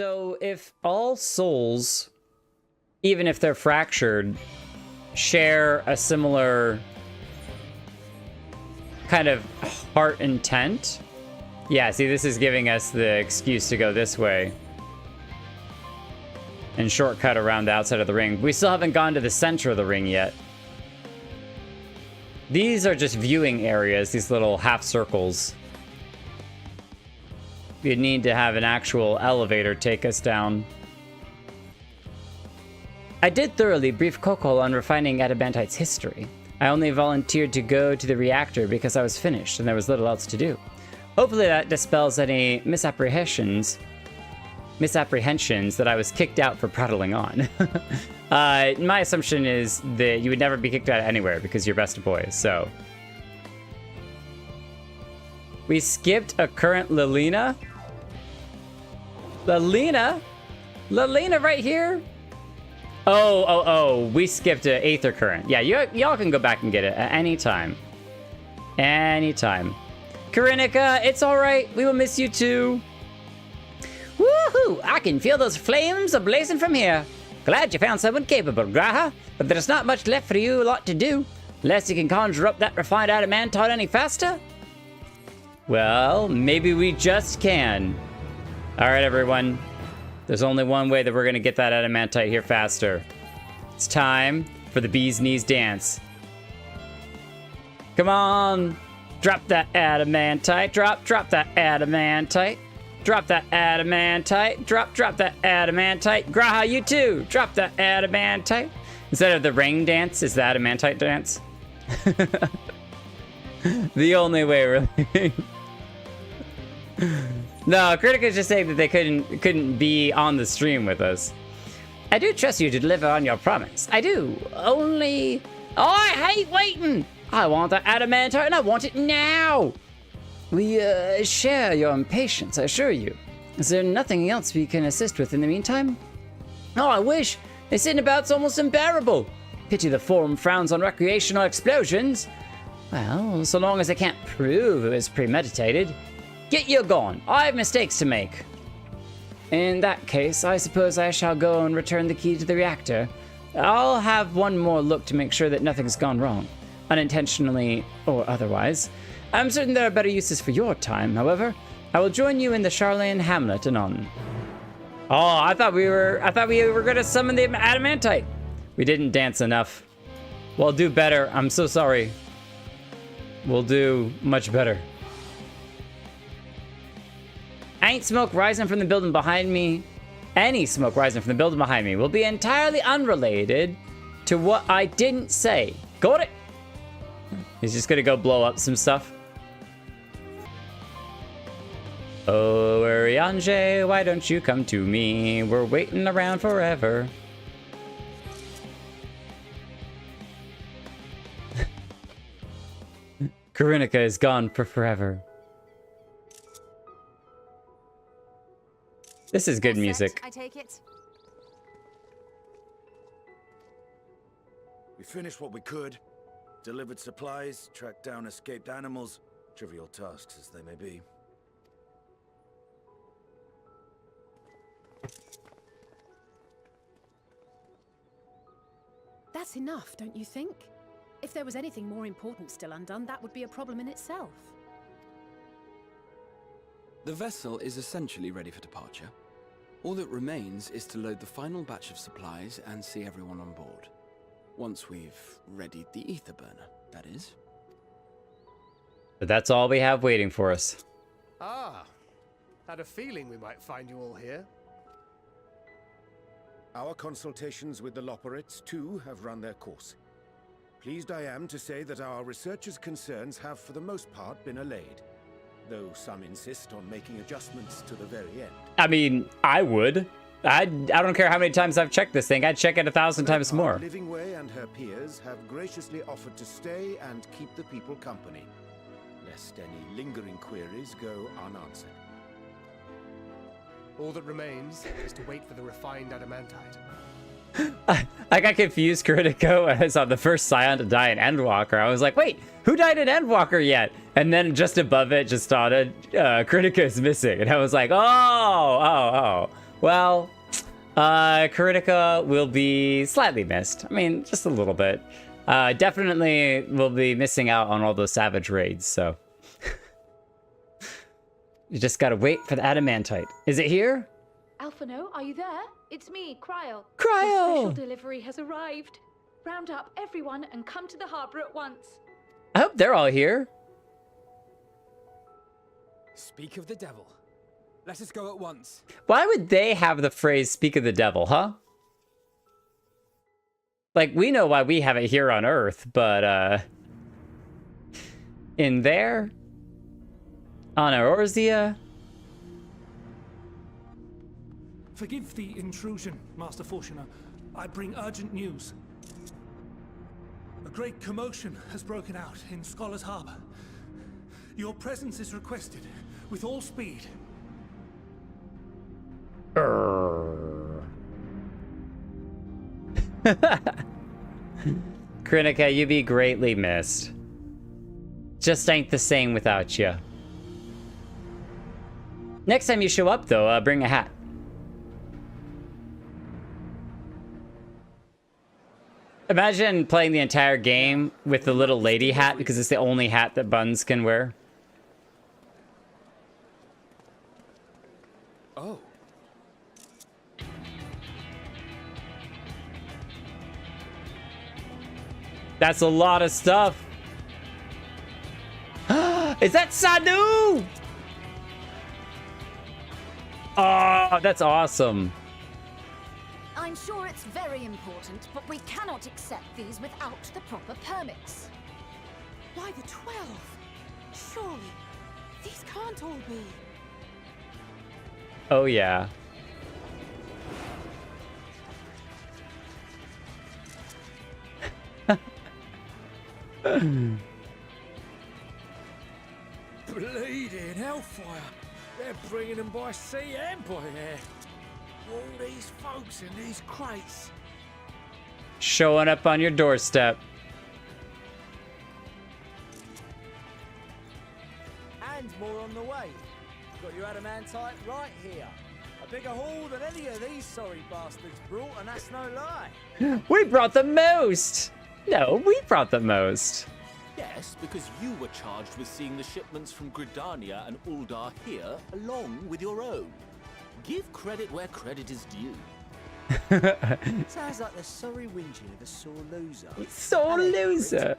So if all souls, even if they're fractured, share a similar kind of heart intent. Yeah, see, this is giving us the excuse to go this way and shortcut around the outside of the ring. We still haven't gone to the center of the ring yet. These are just viewing areas, these little half circles. You'd need to have an actual elevator take us down. I did thoroughly brief Kokol on refining Adamantite's history. I only volunteered to go to the reactor because I was finished and there was little else to do. Hopefully that dispels any misapprehensions that I was kicked out for prattling on. My assumption is that you would never be kicked out anywhere because you're best of boys, so. We skipped a current Lilina? Lilina right here? Oh, we skipped an Aether Current. Yeah, y'all can go back and get it at any time. Anytime. Karinika, it's alright. We will miss you too. Woohoo! I can feel those flames ablazing from here. Glad you found someone capable, Graha, but there's not much left for you lot to do, unless you can conjure up that refined adamantite any faster. Well, maybe we just can. Alright, everyone. There's only one way that we're gonna get that adamantite here faster. It's time for the bee's knees dance. Come on! Drop that adamantite. Drop that adamantite. Drop that adamantite. Drop that adamantite. Graha, you too. Drop that adamantite. Instead of the ring dance, is the adamantite dance. The only way, really. No, Critica's just saying that they couldn't be on the stream with us. I do trust you to deliver on your promise. I do. Only... Oh, I hate waiting. I want that adamantite and I want it now. We share your impatience, I assure you. Is there nothing else we can assist with in the meantime? Oh, I wish. This about's almost unbearable. Pity the forum frowns on recreational explosions. Well, so long as I can't prove it was premeditated. Get you gone. I have mistakes to make. In that case, I suppose I shall go and return the key to the reactor. I'll have one more look to make sure that nothing's gone wrong, unintentionally or otherwise. I'm certain there are better uses for your time, however. I will join you in the Sharlayan hamlet anon. Oh, I thought we were gonna summon the adamantite. We didn't dance enough. We'll do better. I'm so sorry. We'll do much better. Ain't smoke rising from the building behind me. Any smoke rising from the building behind me will be entirely unrelated to what I didn't say. Got it? He's just gonna go blow up some stuff. Oh, Urianje, why don't you come to me? We're waiting around forever. Karinika is gone for forever. This is good music. I take it. We finished what we could. Delivered supplies, tracked down escaped animals. Trivial tasks as they may be. That's enough, don't you think? If there was anything more important still undone, that would be a problem in itself. The vessel is essentially ready for departure. All that remains is to load the final batch of supplies and see everyone on board. Once we've readied the ether burner, that is. But that's all we have waiting for us. Ah, had a feeling we might find you all here. Our consultations with the Loperites, too, have run their course. Pleased I am to say that our researchers' concerns have, for the most part, been allayed. Though some insist on making adjustments to the very end. I mean, I would. I don't care how many times I've checked this thing. I'd check it 1,000 times more. Livingway and her peers have graciously offered to stay and keep the people company, lest any lingering queries go unanswered. All that remains is to wait for the refined adamantite. I got confused, Critico, as I saw the first Scion to die in Endwalker. I was like, wait, who died in Endwalker yet? And then just above it just started, Critico is missing. And I was like, oh. Well, Kritika will be slightly missed. I mean, just a little bit. Definitely will be missing out on all those savage raids, so. You just gotta wait for the adamantite. Is it here? Alphino, are you there? It's me, Cryo. Cryo! The special delivery has arrived. Round up everyone and come to the harbor at once. I hope they're all here. Speak of the devil. Let us go at once. Why would they have the phrase "speak of the devil," huh? Like, we know why we have it here on Earth, but, in there? On Eorzea? Forgive the intrusion, Master Fortuner. I bring urgent news. A great commotion has broken out in Scholar's Harbor. Your presence is requested, with all speed. Kritika, you be greatly missed. Just ain't the same without you. Next time you show up, though, bring a hat. Imagine playing the entire game with the little lady hat, because it's the only hat that Buns can wear. Oh. That's a lot of stuff. Is that Sadu? Oh, that's awesome. I'm sure it's very important, but we cannot accept these without the proper permits. Why the 12? Surely, these can't all be. Oh, yeah. Bleeding hellfire! They're bringing them by sea and by air. All these folks in these crates. Showing up on your doorstep. And more on the way. Got your adamantite right here. A bigger haul than any of these sorry bastards brought, and that's no lie. We brought the most! No, we brought the most. Yes, because you were charged with seeing the shipments from Gridania and Uldar here, along with your own. Give credit where credit is due. Sounds like the sorry whinging of a sore loser. Sore loser.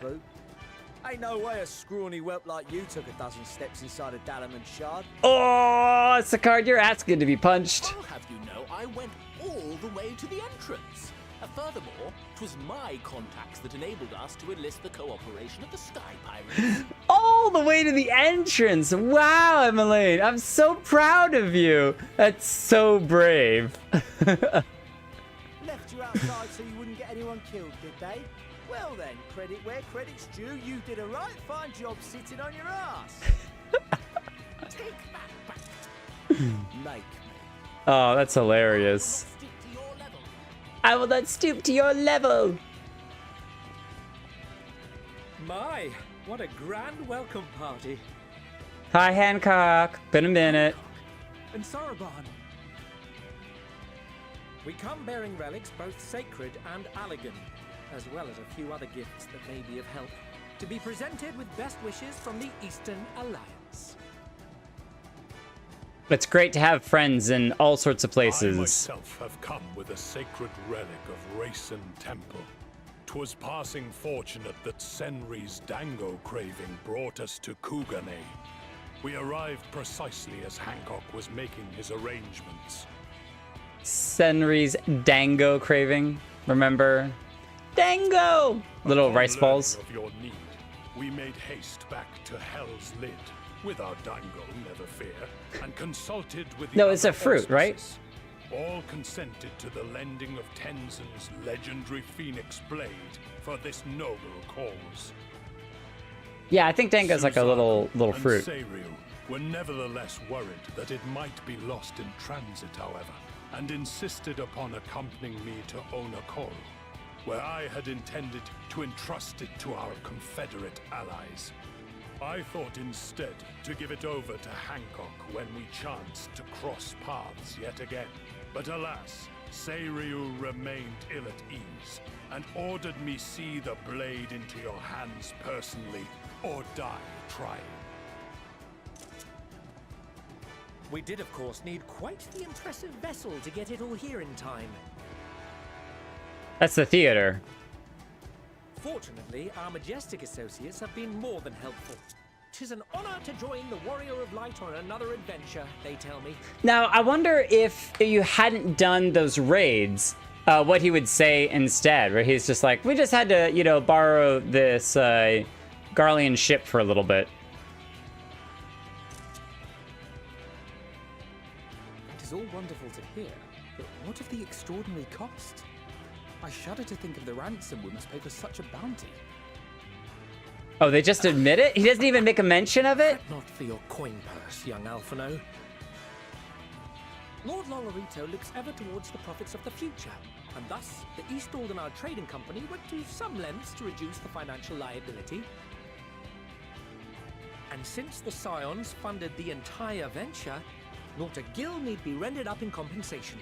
Ain't no way a scrawny whelp like you took a dozen steps inside a Dalamon shard. Oh, Sakard, you're asking to be punched. I'll have you know, I went all the way to the entrance. Furthermore, 'twas my contacts that enabled us to enlist the cooperation of the Sky Pirates. All the way to the entrance. Wow, Emmeline, I'm so proud of you. That's so brave. Left you outside so you wouldn't get anyone killed, did they? Well then, credit where credit's due. You did a right fine job sitting on your ass. Take that back. Make me. Oh, that's hilarious. I will not stoop to your level. My, what a grand welcome party. Hi, Hancock. Been a minute. And Soroban. We come bearing relics both sacred and elegant, as well as a few other gifts that may be of help, to be presented with best wishes from the Eastern Alliance. It's great to have friends in all sorts of places. I myself have come with a sacred relic of Rayson Temple. 'Twas passing fortunate that Senri's dango craving brought us to Kugane. We arrived precisely as Hancock was making his arrangements. Senri's dango craving. Remember? Dango! Little rice balls. Of your need, we made haste back to Hell's Lid. With our dango, never fear, and consulted with the No, it's a other fruit, right? auspices. All consented to the lending of Tenzin's legendary Phoenix Blade for this noble cause. Yeah, I think dango's like a little fruit. And Seiryu were nevertheless worried that it might be lost in transit, however, and insisted upon accompanying me to Onakol, where I had intended to entrust it to our Confederate allies. I thought instead to give it over to Hancock when we chanced to cross paths yet again. But alas, Seiryu remained ill at ease, and ordered me see the blade into your hands personally, or die trying. We did, of course, need quite the impressive vessel to get it all here in time. That's the theater. Fortunately, our majestic associates have been more than helpful. 'Tis an honor to join the Warrior of Light on another adventure, they tell me. Now, I wonder if you hadn't done those raids, what he would say instead, where he's just like, we just had to, you know, borrow this Garlean ship for a little bit. It is all wonderful to hear, but what of the extraordinary cost? I shudder to think of the ransom we must pay for such a bounty. Oh, they just admit it? He doesn't even make a mention of it? Not for your coin purse, young Alphino. Lord Lolorito looks ever towards the profits of the future, and thus the East Aldenar Trading Company went to some lengths to reduce the financial liability. And since the Scions funded the entire venture, not a gill need be rendered up in compensation.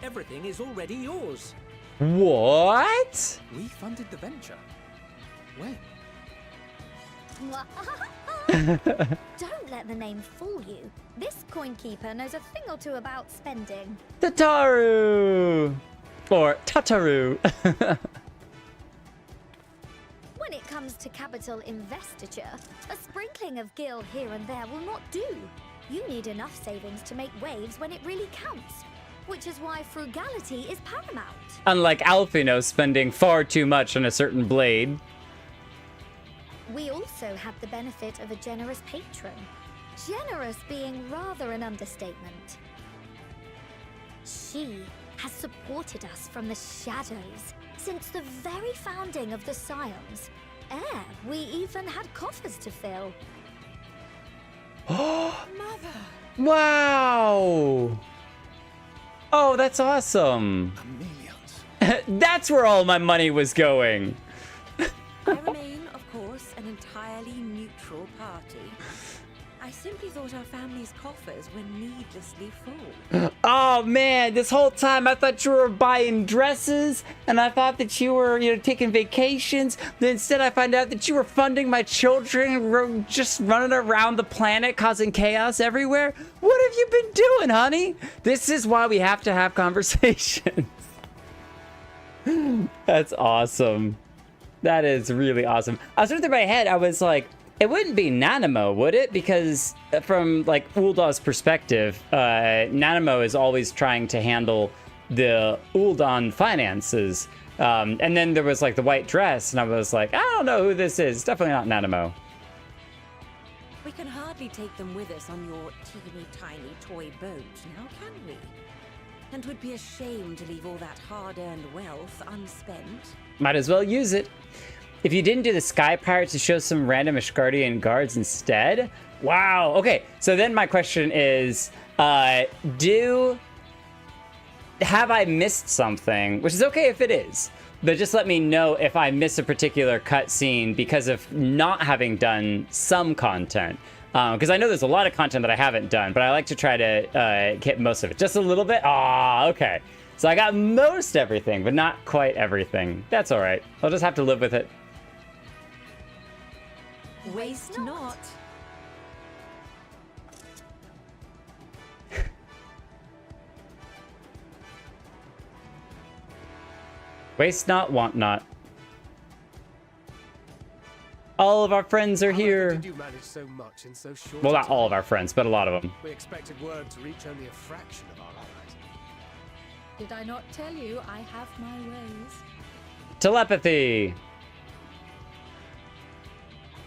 Everything is already yours. What? We funded the venture. When? Don't let the name fool you. This coin keeper knows a thing or two about spending. Tataru! Or Tataru. When it comes to capital investiture, a sprinkling of gil here and there will not do. You need enough savings to make waves when it really counts, which is why frugality is paramount. Unlike Alphino spending far too much on a certain blade. We also have the benefit of a generous patron. Generous being rather an understatement. She has supported us from the shadows since the very founding of the Scions. We even had coffers to fill. Mother! Wow! Oh, that's awesome. That's where all my money was going. I remain, of course, an entirely neutral party. I simply thought our family's coffers were needlessly full. Oh man, this whole time I thought you were buying dresses, and I thought that you were, you know, taking vacations. Then instead I find out that you were funding my children, just running around the planet causing chaos everywhere. What have you been doing, honey? This is why we have to have conversations. That's awesome. That is really awesome. I was through my head, I was like, it wouldn't be Nanamo, would it? Because from like Uldah's perspective, Nanamo is always trying to handle the Uldan finances. And then there was like the white dress, and I was like, I don't know who this is. It's definitely not Nanamo. We can hardly take them with us on your teeny tiny toy boat, now can we? And would be a shame to leave all that hard-earned wealth unspent. Might as well use it. If you didn't do the Sky Pirates to show some random Ashgardian guards instead? Wow. Okay, so then my question is, have I missed something? Which is okay if it is, but just let me know if I miss a particular cutscene because of not having done some content. Because I know there's a lot of content that I haven't done, but I like to try to get most of it. Just a little bit? Ah, okay. So I got most everything, but not quite everything. That's all right. I'll just have to live with it. Waste not. Waste not, want not. All of our friends are here. Did you manage so much in so short Well, not a time? all of our friends, but a lot of them. We expected word to reach only a fraction of our allies. Did I not tell you I have my ways? Telepathy.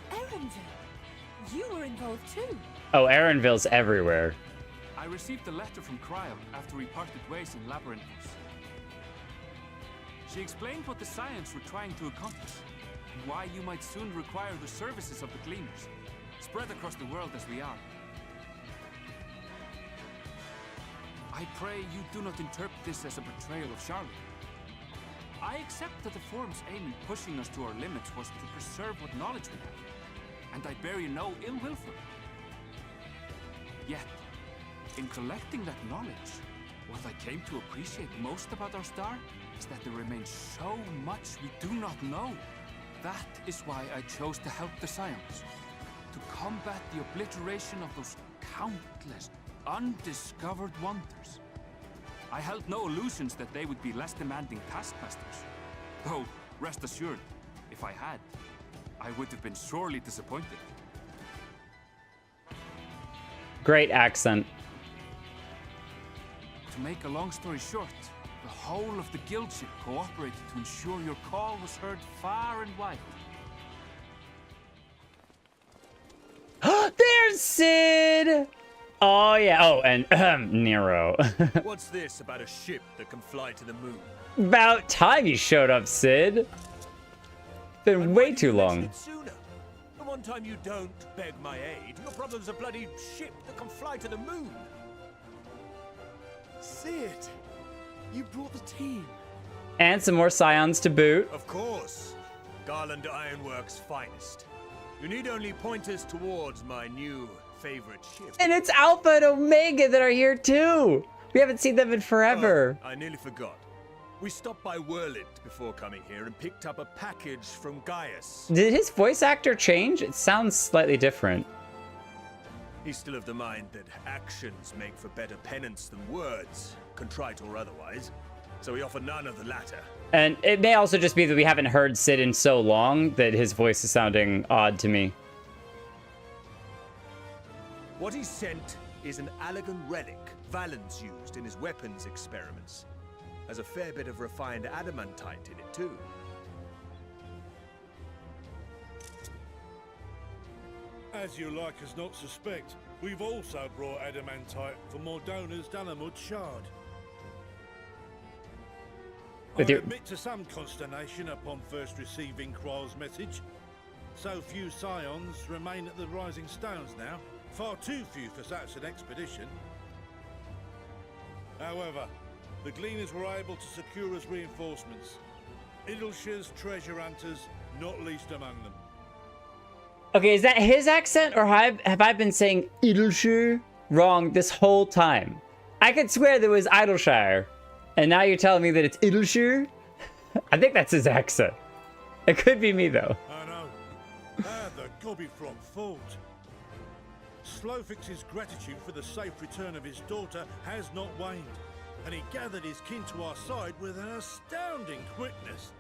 Erenville, you were involved too. Oh, Erenville's everywhere. I received a letter from Cryle after we parted ways in Labyrinthos. She explained what the Scions were trying to accomplish, and why you might soon require the services of the Gleaners, spread across the world as we are. I pray you do not interpret this as a betrayal of Sharlayan. I accept that the Forum's aim in pushing us to our limits was to preserve what knowledge we have, and I bear you no ill will for it. Yet, in collecting that knowledge, What I came to appreciate most about our star is that there remains so much we do not know. That is why I chose to help the Scions. To combat the obliteration of those countless, undiscovered wonders. I held no illusions that they would be less demanding taskmasters. Though, rest assured, if I had, I would have been sorely disappointed. Great accent. To make a long story short, the whole of the guild ship cooperated to ensure your call was heard far and wide. There's Sid! Oh, yeah. Oh, and Nero. What's this about a ship that can fly to the moon? About time you showed up, Sid. Been way too long. Sooner. The one time you don't beg my aid, your problem's a bloody ship that can fly to the moon. Sid, you brought the team. And some more Scions to boot. Of course. Garland Ironworks' finest. You need only point us towards my new favorite ship. And it's Alpha and Omega that are here too. We haven't seen them in forever. Oh, I nearly forgot. We stopped by Whirlwind before coming here and picked up a package from Gaius. Did his voice actor change? It sounds slightly different. He's still of the mind that actions make for better penance than words, contrite or otherwise. So we offer none of the latter. And it may also just be that we haven't heard Sid in so long that his voice is sounding odd to me. What he sent is an Allegan relic Valens used in his weapons experiments. Has a fair bit of refined adamantite in it too. As you like us not suspect, we've also brought adamantite for Mordona's Dalamud shard. I admit to some consternation upon first receiving Qual's message. So few Scions remain at the Rising Stones now. Far too few for such an expedition. However, the Gleaners were able to secure us reinforcements. Idleshire's treasure hunters, not least among them. Okay, is that his accent, or have I been saying Idleshire wrong this whole time? I could swear there was Idleshire, and now you're telling me that it's Idleshire? I think that's his accent. It could be me, though. I know. The Gobbyfrog fought. Slowfix's gratitude for the safe return of his daughter has not waned, and he gathered his kin to our side with an astounding quickness.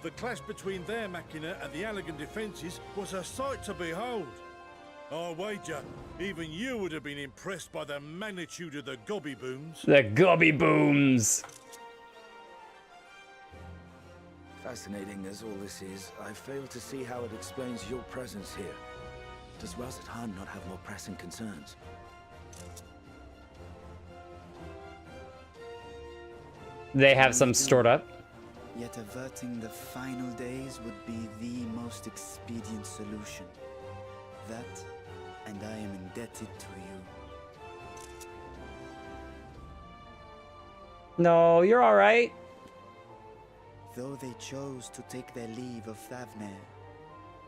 The clash between their machina and the Allegan defences was a sight to behold. I wager even you would have been impressed by the magnitude of the gobby booms. The gobby booms. Fascinating as all this is, I fail to see how it explains your presence here. Does Razat not have more pressing concerns? They have some stored up. Yet averting the final days would be the most expedient solution. That, and I am indebted to you. No, you're all right. Though they chose to take their leave of Thavner,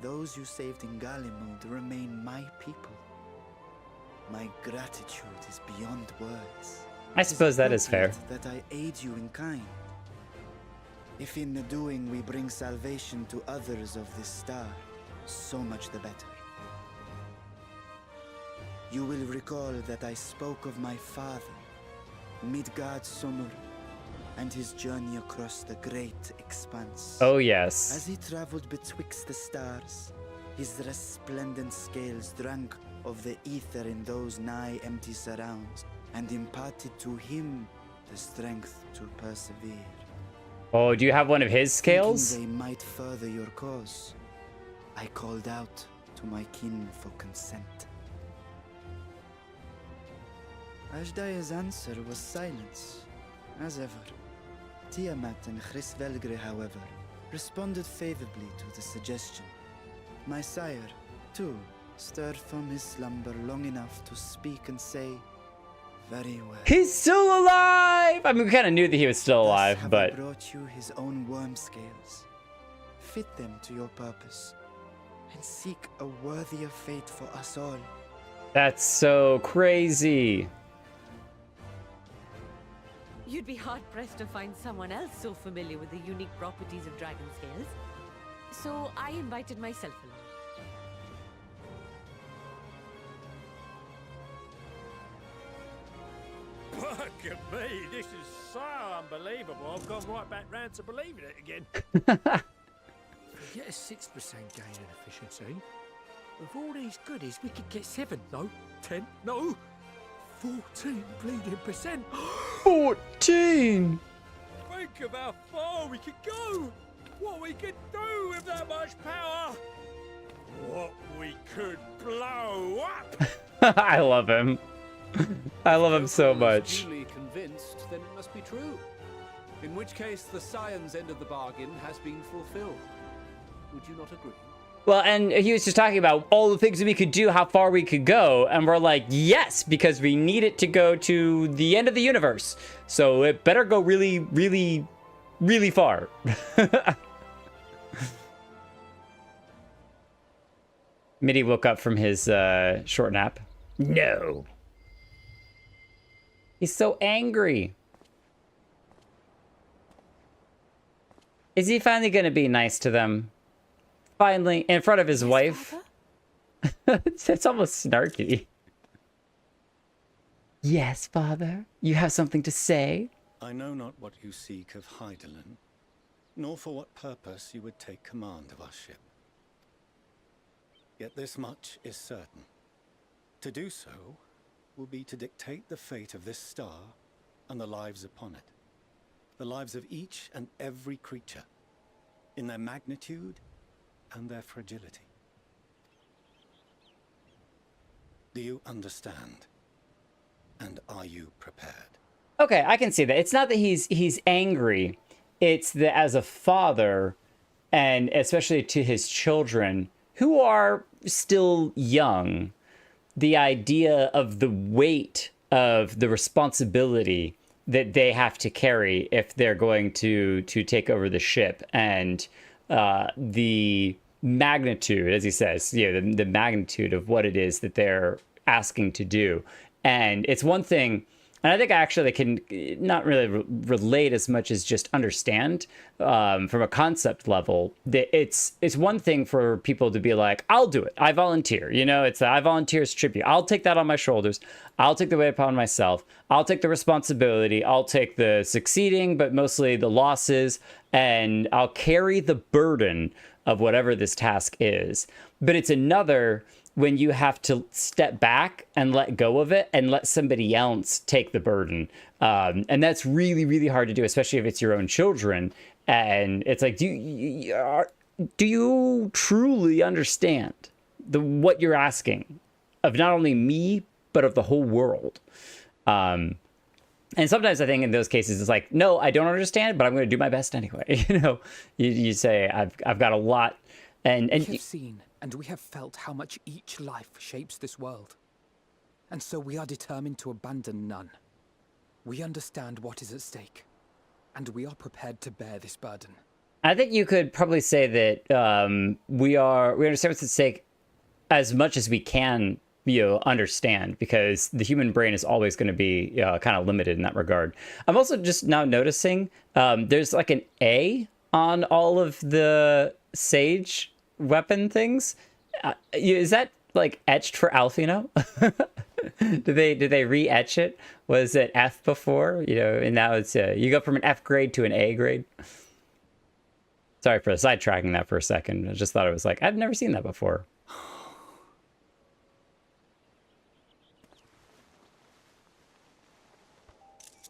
those you saved in Galimund remain my people. My gratitude is beyond words. I suppose that is fair. That I aid you in kind. If in the doing we bring salvation to others of this star, so much the better. You will recall that I spoke of my father, Midgard Sommer, and his journey across the great expanse. Oh, yes. As he traveled betwixt the stars, his resplendent scales drank of the ether in those nigh empty surrounds, and imparted to him the strength to persevere. Oh, do you have one of his scales? Thinking they might further your cause, I called out to my kin for consent. Ajdaya's answer was silence, as ever. Tiamat and Chrisvelgre, however, responded favorably to the suggestion. My sire, too, stirred from his slumber long enough to speak and say, "Very well." He's still alive! I mean, we kind of knew that he was still alive, Thus have but... I brought you his own worm scales. Fit them to your purpose, and seek a worthier fate for us all. That's so crazy. You'd be hard-pressed to find someone else so familiar with the unique properties of dragon scales. So I invited myself along. Look at me, this is so unbelievable. I've gone right back round to believing it again. Get a 6% gain in efficiency. With all these goodies, we could get 7, no, 10, no, 14 bleeding percent. 14! Think of how far we could go. What we could do with that much power. What we could blow up. I love him. I love him so much. Duly convinced, then it must be true. In which case, the Scions' end of the bargain has been fulfilled. Would you not agree? Well, and he was just talking about all the things that we could do, how far we could go, and we're like, yes, because we need it to go to the end of the universe. So it better go really, really, really far. Mitty woke up from his short nap. No. He's so angry. Is he finally going to be nice to them? Finally, in front of his wife. It's almost snarky. Yes, father. You have something to say? I know not what you seek of Hydaelyn, nor for what purpose you would take command of our ship. Yet this much is certain. To do so will be to dictate the fate of this star and the lives upon it. The lives of each and every creature, in their magnitude and their fragility. Do you understand? And are you prepared? Okay, I can see that. It's not that he's angry. It's that as a father, and especially to his children, who are still young, the idea of the weight of the responsibility that they have to carry if they're going to take over the ship, and the magnitude, as he says, the magnitude of what it is that they're asking to do. And it's one thing, and I think I actually can not really relate as much as just understand from a concept level. That it's one thing for people to be like, I'll do it. I volunteer. It's I volunteer as tribute. I'll take that on my shoulders. I'll take the weight upon myself. I'll take the responsibility. I'll take the succeeding, but mostly the losses, and I'll carry the burden of whatever this task is. But it's another when you have to step back and let go of it and let somebody else take the burden. And that's really, really hard to do, especially if it's your own children. And it's like, do you truly understand what you're asking of not only me, but of the whole world? And sometimes I think in those cases, it's like, no, I don't understand, but I'm going to do my best anyway. You say, I've got a lot. And we have seen and we have felt how much each life shapes this world. And so we are determined to abandon none. We understand what is at stake, and we are prepared to bear this burden. I think you could probably say that we understand what's at stake as much as we can, understand, because the human brain is always going to be kind of limited in that regard. I'm also just now noticing there's like an A on all of the sage weapon things. Is that like etched for Alfino? Did they re-etch it? Was it F before? And now it's you go from an F grade to an A grade. Sorry for sidetracking that for a second. I just thought it was like, I've never seen that before.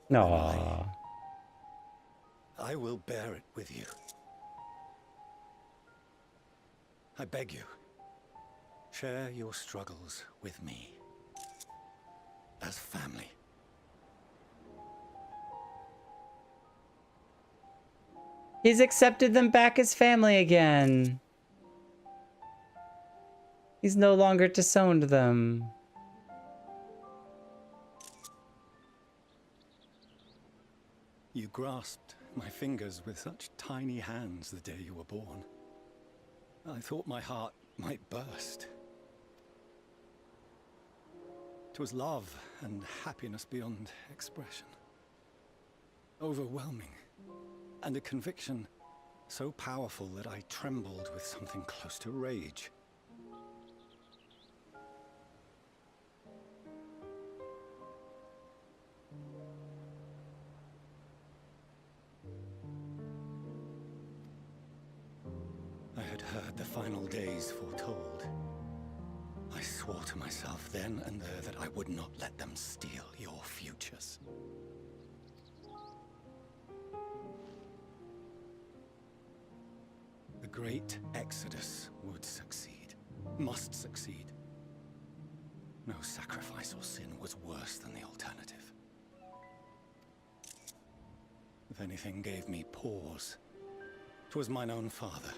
No. I will bear it with you. I beg you, share your struggles with me. As family. He's accepted them back as family again. He's no longer disowned them. You grasped my fingers with such tiny hands the day you were born. I thought my heart might burst. 'Twas love and happiness beyond expression. overwhelming, and a conviction so powerful that I trembled with something close to rage. I had heard the final days foretold. I swore to myself then and there that I would not let them steal your futures. The great exodus would succeed, must succeed. No sacrifice or sin was worse than the alternative. If anything gave me pause, 'twas mine own father.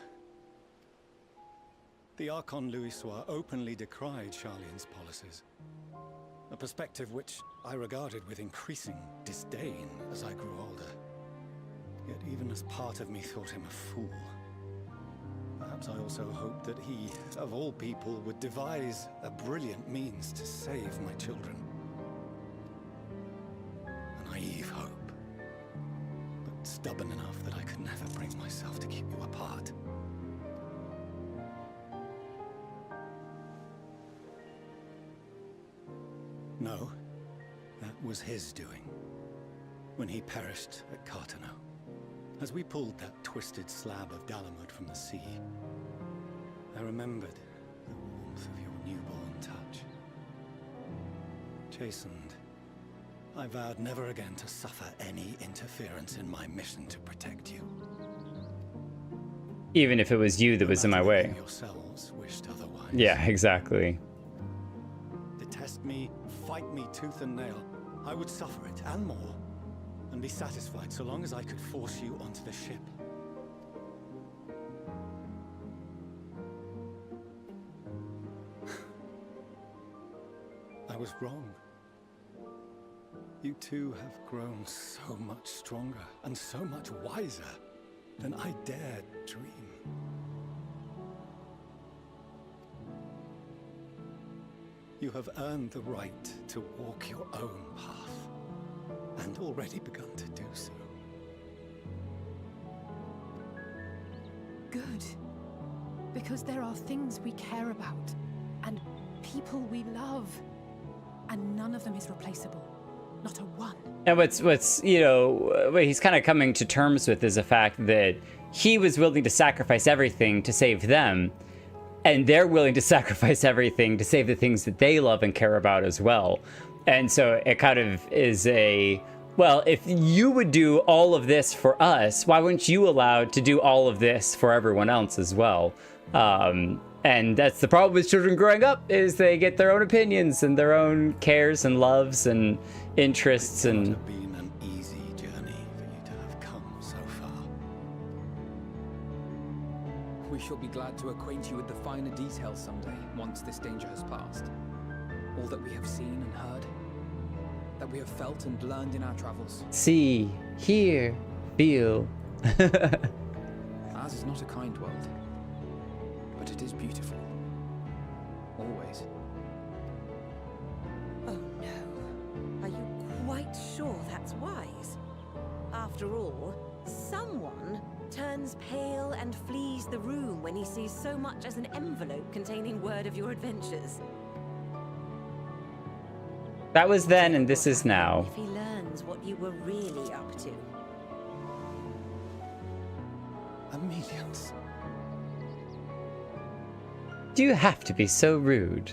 The Archon Louisoix openly decried Sharlayan's policies, a perspective which I regarded with increasing disdain as I grew older. Yet even as part of me thought him a fool, perhaps I also hoped that he, of all people, would devise a brilliant means to save my children. A naive hope, but stubborn enough that I could never bring myself to keep you apart. No, that was his doing, when he perished at Cartano, as we pulled that twisted slab of Dalamud from the sea. I remembered the warmth of your newborn touch. Chastened, I vowed never again to suffer any interference in my mission to protect you. Even if it was you that was in my way. Yourselves wished otherwise. Yeah, exactly. Detest me, fight me tooth and nail, I would suffer it, and more, and be satisfied so long as I could force you onto the ship. I was wrong. You two have grown so much stronger and so much wiser than I dared dream. You have earned the right to walk your own path, and already begun to do so. Good. Because there are things we care about, and people we love, and none of them is replaceable. Not a one. And what's you know, what he's kind of coming to terms with is the fact that he was willing to sacrifice everything to save them, and they're willing to sacrifice everything to save the things that they love and care about as well. And so it kind of is a, well, if you would do all of this for us, why weren't you allowed to do all of this for everyone else as well? And that's the problem with children growing up, is they get their own opinions and their own cares and loves and interests. And It's been an easy journey for you to have come so far. We shall be glad to acquaint you with the finer details someday, once this danger has passed. All that we have seen and heard, that we have felt and learned in our travels. see, hear, feel. Ours is not a kind world, but it is beautiful. Always. Oh no. Are you quite sure that's wise? After all, someone turns pale and flees the room when he sees so much as an envelope containing word of your adventures. That was then and this is now. If he learns what you were really up to. Amelians. Do you have to be so rude?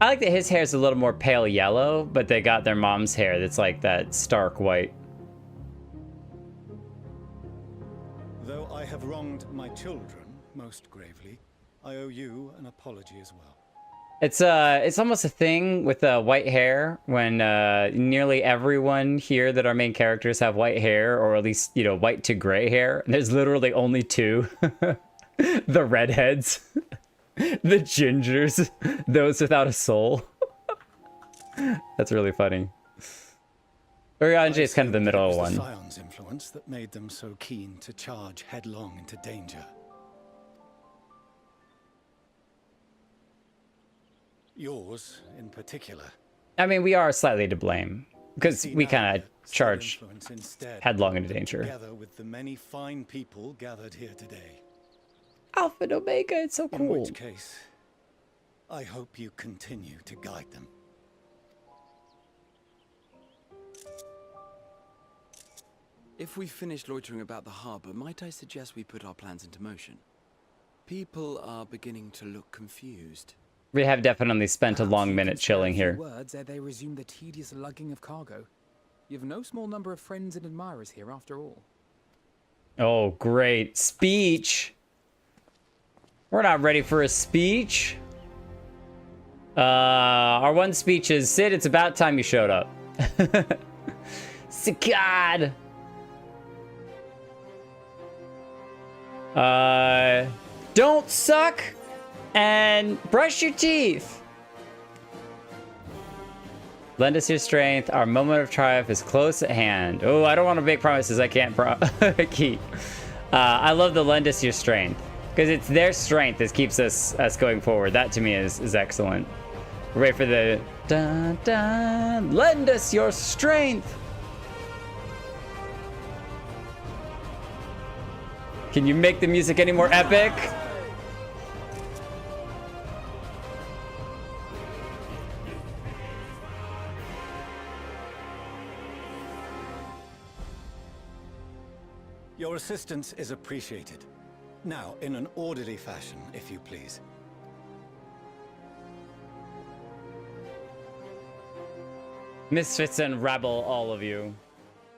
I like that his hair is a little more pale yellow, but they got their mom's hair that's like that stark white. Though I have wronged my children most gravely, I owe you an apology as well. It's almost a thing with white hair when nearly everyone here that our main characters have white hair, or at least, you know, white to gray hair. And there's literally only two. The redheads, the gingers, those without a soul. That's really funny. Eorzea is kind of the middle one. It was the Scions' influence that made them so keen to charge headlong into danger. Yours, in particular, I mean, we are slightly to blame because we kind of charge headlong into danger. Together with the many fine people gathered here today. Alpha and Omega, it's so cool. In which case, I hope you continue to guide them. If we've finished loitering about the harbor, might I suggest we put our plans into motion? People are beginning to look confused. We have definitely spent a long minute chilling here. Words ere they resume the tedious lugging of cargo. You've no small number of friends and admirers here, after all. Oh, great. Speech. We're not ready for a speech. Our one speech is, Sid, it's about time you showed up. God. Don't suck and brush your teeth. Lend us your strength. Our moment of triumph is close at hand. Oh, I don't want to make promises I can't keep. I love the lend us your strength because it's their strength that keeps us going forward. That to me is excellent. We're ready for the dun dun. Lend us your strength. Can you make the music any more epic? Your assistance is appreciated. Now, in an orderly fashion, if you please. Misfits and rabble, all of you.